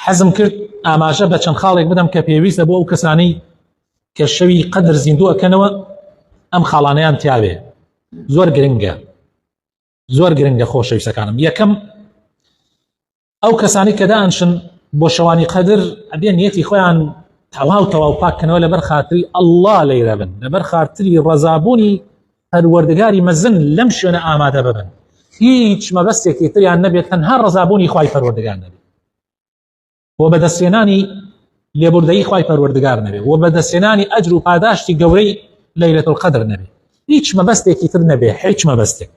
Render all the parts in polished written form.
حەزم کرد ئاماژە بە چەند خاڵێک بدەم کە پێویستە بۆ ئەو کەسانەی کە شەوی قەدر زیندوو ئەکەنەوە ئەم خاڵانەیان تیاوێ. زۆر گرنگە خۆشەویستەکانم. یەکەم ئەو کەسانی کە دائنشن بۆ شەوانی قەدر ئەبێ نیەتی خۆیان تەواو پاککەنەوە لەبەر خاتری ئەڵڵا لەیرە بن، لەبەر خاتری ڕەزابوونی پەروەردگاری مەزن لەم شوێنە ئامادە ببن. هیچ مەبەستێکی تریان نەبێت، تەنها ڕەزابوونی خوای پەروەردگار نەبێت، بۆ بەدەستێنانی لێبوردەیی خوای پەروەردگار نەبێت، بۆ بەدەستێنانی ئەجر و پاداشتی گەورەی لەیلەتول قەدر نەبێت، هیچ مەبەستێکی تر نەبێت، هیچ مەبەستێک.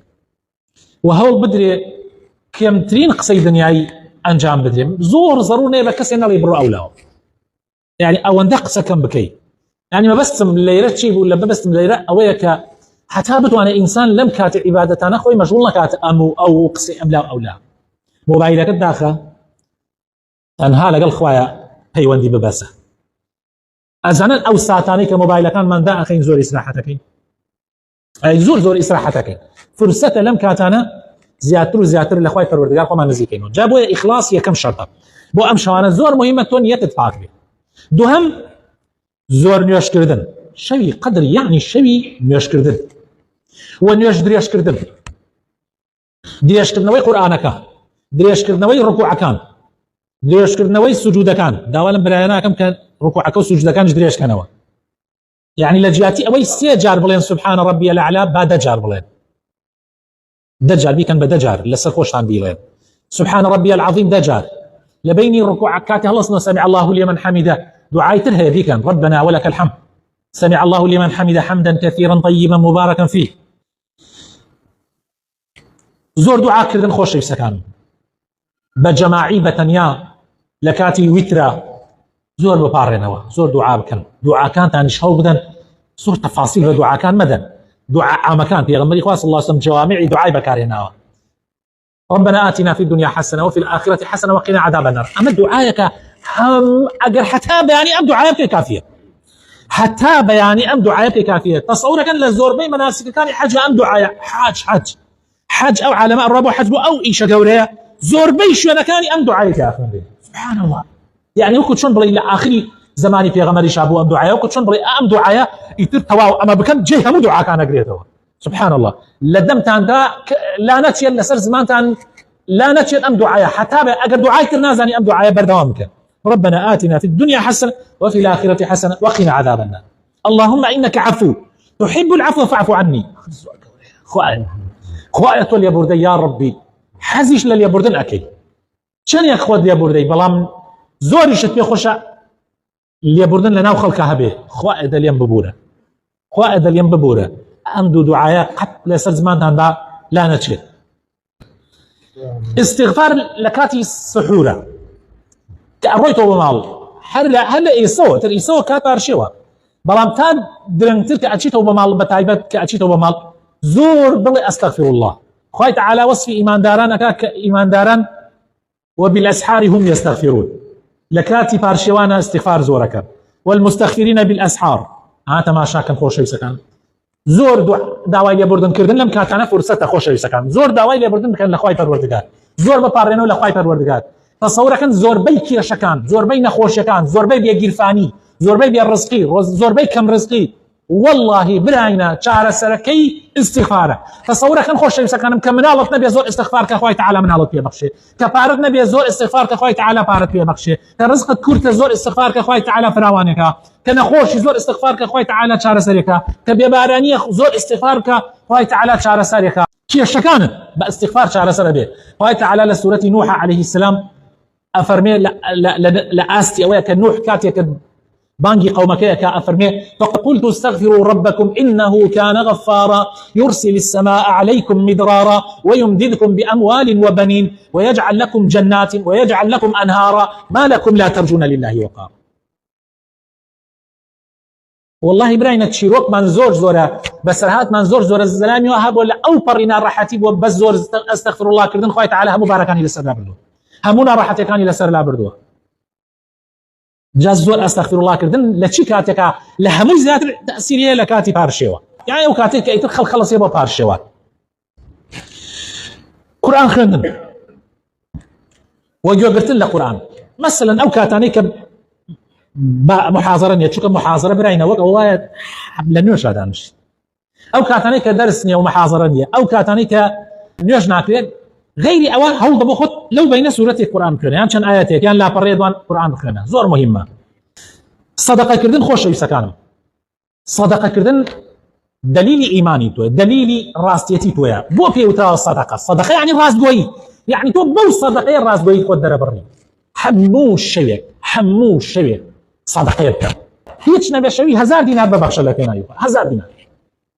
و هەوڵ بدرێ کەمترین قسەی دنیایی ئەنجام بدرێ. زۆر زەڕوور نەیە بە کەسێ نەڵێ بڕۆ ئەولاوە، یعنی ئەوەندە قسەکەم بکەی. یعنی مەبەستم لەیرە چی بوو؟ لە مەبەستم لەیرە ئەوەیە کە حتا بتوانێت ئینسان لەم کاتە عیبادەتانە خۆی مەشغوڵ نەکاتە ئەم و ئەو قسەی ئەملا ئەولا. مۆبایلەکەت داخە تەنها لەگەڵ خوایە پەیوەندی ببەسە. ئەزانن ئەو ساتانەی کە مۆبایلەکانمان دائەخەین زۆر ئیسراحەتەکەین، زۆر ئیسراحەتەکەین. فرسەتە لەم کاتانە زیاتر و زیاتر لە خوای پەروەردگار خۆمان نزیکەینەوە. جا بۆیە ئیخلاص یەکەم شەرتە بۆ ئەم شەوانە. زۆر مهمە تۆ نیەتت پاک بێت. دووهەم زۆر نوێشکردن. شەوی قەدر یعنی شەوی نوێشکردن و نوێش درێژکردن، درێژکردنەوەی قورئانەکە، درێژکردنەوەی ڕکوعەکان، درێژکردنەوەی سوجودەکان. داوا لەم برایە ناکەم کە ڕکوعەکە و سوجودەکانش درێژکەنەوە، یعنی لە جیاتی ئەوەی 3 جار بڵێن سبحان ربی الأعلى با 10 جار بڵێن، 10 جار بیکەن بە 10 جار لەسەر خۆشتان بیڵێن سبحان ربی العظیم 10 جار. لبيني ركوع كاتي هلصنا سمع الله لمن حمده دعاء ترها ذيك ربنا ولك الحمد سمع الله لمن حمده حمدا كثيرا طيبا مباركا فيه. زور دعاء كردن خوش يسكن بجماعي بتنيا لكاتي وترا زور ببارنوا زور دعاء بكن دعاء كانت عن شهو بدن زور تفاصيل دعاء كان مدن دعاء عام كان في غمر إخوة صلى الله عليه وسلم جوامع دعاء بكارنوا ربنا آتنا في الدنيا حسنة وفي الآخرة حسنة وقنا عذاب النار. أما دعائك هم أجر حتى بياني أم دعائك كافية، حتى بياني أم دعائك كافية. تصورك أن للزور بي مناسك كان حج أم دعاء حج أو علماء الرب حج أو إيش جورية زور بي شو أنا كان أم دعائك يا أخي. سبحان الله، يعني هو كنت شون بلي لآخر زماني في غمر شابو أم دعاء وكنت شون بلي أم دعاء يتر تواو أما بكم جه هم دعاء كان قريته. سبحان الله، لدمتان دا لا نتشيل لسر زمانتان لا نتشيل أم دعايا حتى أجر دعاية النازني أم دعايا بردوامك ربنا آتنا في الدنيا حسنة وفي الآخرة حسنة وقنا عذاب النار. اللهم إنك عفو تحب العفو فاعف عني. خوايا تول يا بردي يا ربي حزيش لليبردن أكيد شن يا أخوات يا بردي بلام زوري شت بيخشى اليبردن لنا وخلقها به خوايا دليم ببورة خوايا دليم ببورة أمدو دعايا قد لسر زمان دا لا نتشل. استغفار لكاتي السحورة كأرويتو بمال هلا إيسو كاتار شوا بلام تان درنتر كأتشيتو بمال بتايبت كأتشيتو بمال زور بلي أستغفر الله. خوي تعالى وصف إيمان داران أكاك إيمان داران وبالأسحار هم يستغفرون لكاتي بارشوانا استغفار زورك والمستغفرين بالأسحار هاتا ما شاكن خوش يسكن زور داوای لێبوردن کردن لەم کاتانە فرسەتە خۆشەویستەکان زۆر داوای لێبوردن بکەن لە خوای پەروەردگار زۆر بپارڕێنەوە لە خوای پەروەردگار. تەسەورەکەن زۆربەی کێشەکان زۆربەی نەخۆشیەکان زۆربەی بێگیرفانی زۆربەی بێڕزقی زۆربەی کەم ڕزقی والله براینە چارەسەرەکەی استیغفارە. تەسەورەکەن خۆشەویستەکانم کە مناڵت نەبێ زۆر استیغفار کە خوای تعالی مناڵت پێبەخشێ، کە پارەت نەبێ زۆر استیغفار کە خوای تعالی پارەت پێبەخشێ، کە ڕزقت کورتە زۆر استیغفار کە خوای تعالی فراوانێکە، کە نەخۆشی زۆر استیغفار کە خوای تعالی چارەسەرێکە، کە بێبارانیە زۆر استیغفار کە خوای تعالی چارەسەرێکە. کێشەکانت بە استیغفار چارەسەر بێ. خوای تعالی لە سوورەتی نوح عەلەیهی السلام ئەفەرمێ لە ئاستی ئەوەیە کە نوح کاتێک بانجي قومك أفرمي فقلت استغفروا ربكم إنه كان غفارا يرسل السماء عليكم مدرارا ويمددكم بأموال وبنين ويجعل لكم جنات ويجعل لكم أنهارا ما لكم لا ترجون لله وقارا. والله براينا تشيروك من زور زورة بسرهات من زور الزلامي وهب ولا أو برنا راحتي وبس زور استغفر الله كردن خوي تعالى هم باركاني لسر لا بردو همونا راحتي كاني لسر لا بردو جاز زور استغفر الله كردن لشي كاتك لهمو زيادة تأثيرية لكاتي بارشيوا يعني او كاتك ايتر خلص يبا بارشيوا. قرآن خندن وجو قرتن لقرآن مثلا او كاتانيك محاضره شو محاضره براينا وقت والله لنوش هذا مش او كاتانيك درسني او محاضره او كاتانيك نوش ناكل غيري او هول بخط لو بين سوره القران كنا يعني كان اياتك يعني لا بريدوان قران كنا زور مهمه صدقه كردن خوش يسكانم صدقه كردن دليل ايماني تو دليل راستيتي تو بو بيوتا صدقه يعني راس دوي يعني تو بو صدقه راس دوي قدر برني حمو شوي صدقه يبكى هيك نبي شوي 1000 دينار ببخش لك هنا 1000 دينار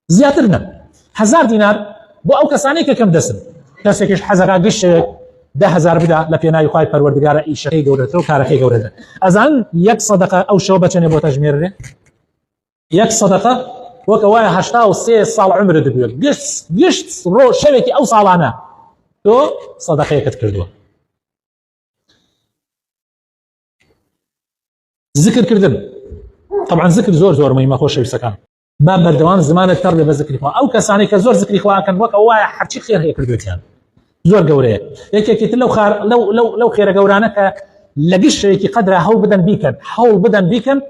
زيادرنا 1000 دينار بو او كسانيك كم دسم كسكش حزقا قش 10000 بدا لبينا يخاي پروردگار اي شقي گورتو كارخي گورتو ازان يك صدقه او شوبه چني بو تجمير يك صدقه وكواي 83 سال عمر دبيو قشت رو شبكي او صالانه تو صدقه كتكردو ذكر كردن طبعا ذكر زور مهمه خوش يسكن باب بردوان زمان التربيه بذكر اخوان او كساني كزور ذكر اخوان كان وك واي حرشي خير هي كردوتيان زور قوريه يك لو خير قورانك لقش يك قدره هو بدن بيكن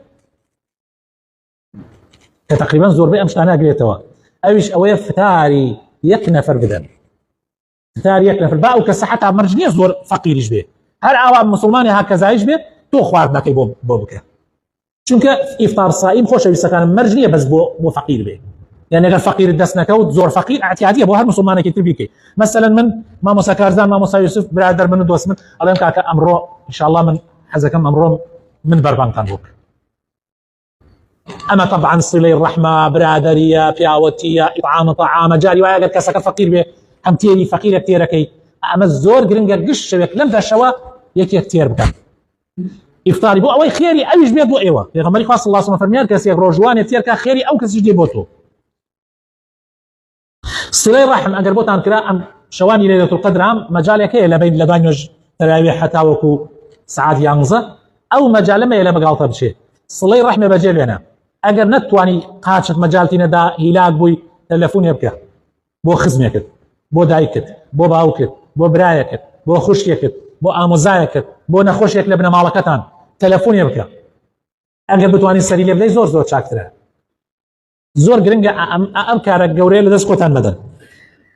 تقريبا زور بي امش انا قريتها اويش اوي فتاري يكنفر بدن فتاري يكنفر باو كسحتها مرجنيه زور فقير يجبه هر عوام مسلماني هكذا يجبه تو خواردناكي بو بكره چونك افطار صائم خوش يسكن مرجنيه بس بو فقير به يعني اگر فقير دسنك و زور فقير اعتياديه بو هر مسلمانك تبيكي مثلا من ما موسى كارزان ما موسى يوسف برادر من دوس من الله يمكن امره ان شاء الله من حزكم امره من بربان كان بوك اما طبعا صله الرحمه برادريه بياوتيه اطعام طعام جاري ويا كسك فقير به هم تيري فقير كتيركي اما الزور جرينجر قش لم ذا شوا يك كتير بكم افطاري بو اوي خيري اويش بيد بو ايوا پیغمبر خاص الله سبحانه فرميان كسي روجوان تيركا خيري او كسي دي بوتو صله الرحم اگر بوتان كرا ام شواني ليله القدر ام مجالك الى بين لبانج تراويح حتى وكو ساعات يانزه او مجال ما الى بقالطه بشي صله الرحم بجيل هنا اگر نتواني قاچت مجالتنا دا هلاك بوي تلفون يبكى بو خزمك بو دايكت بو باوكت بو برايكت بو خوشيكت بو اموزايكت بو نخوشيك لبنا مالكتان تلفون يبكى اگر بتواني سري لبلي زور چاكتره زور گرنگ ام کار گوره لدس کوتان بدن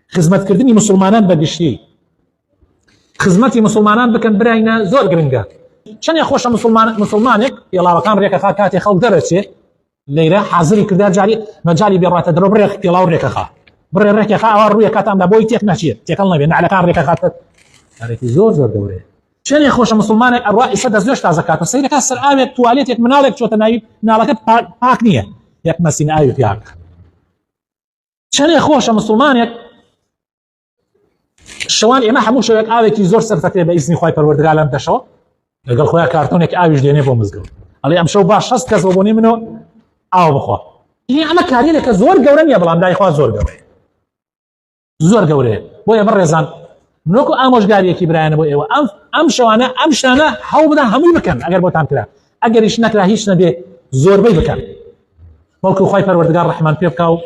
خدمت کردنی مسلمانان بگشتی خدمتی مسلمانان بکن براینا زور گرنگه چن خوش مسلمانك يلا كان ريك خا كاتي خلق درسي ليره حاضري كدار جاري مجالي بيرات درو بريك يلا ريك خا بر ريك خا او روي كاتام دا بويتك ماشي تكلنا بين على كان ريك خا ريك زور دوره چن خوش مسلمانك الرئيس دزوش تا زكاه سيرك اسر اويك تواليتك منالك شو تنايب نالك باك نيه يك مسين ايوت ياك چن خوش مسلمانك شوان اما حموش يك اويك زور سرتك باذن خوي پروردگار لم دشو قال خويا كارتونك اويش ديني بو مزغو علي ام شو باش حس كسبوني منه او بخوا يعني انا كاري لك زور قورن يا بلام داي خوا زور قوري بو برزان منوكو اموش قاري كي براين بو ايوا ام شوانا ام شانا حو بدا همي مكان اگر بو تام كلا اگر ايش نكلا هيش نبي زور بي بكان مولكو خوي پروردگار الرحمن بيبكاو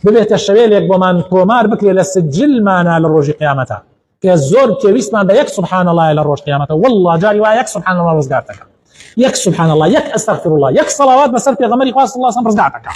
ببيت الشويل يك بمان بومار بكري للسجل مانا للروج قيامته كزور كيويس ما يك سبحان الله الى الروج قيامته والله جاري وياك سبحان الله رزقاتك يك سبحان الله يك استغفر الله يك صلوات بس في غمري خاص الله سبحانه رزقاتك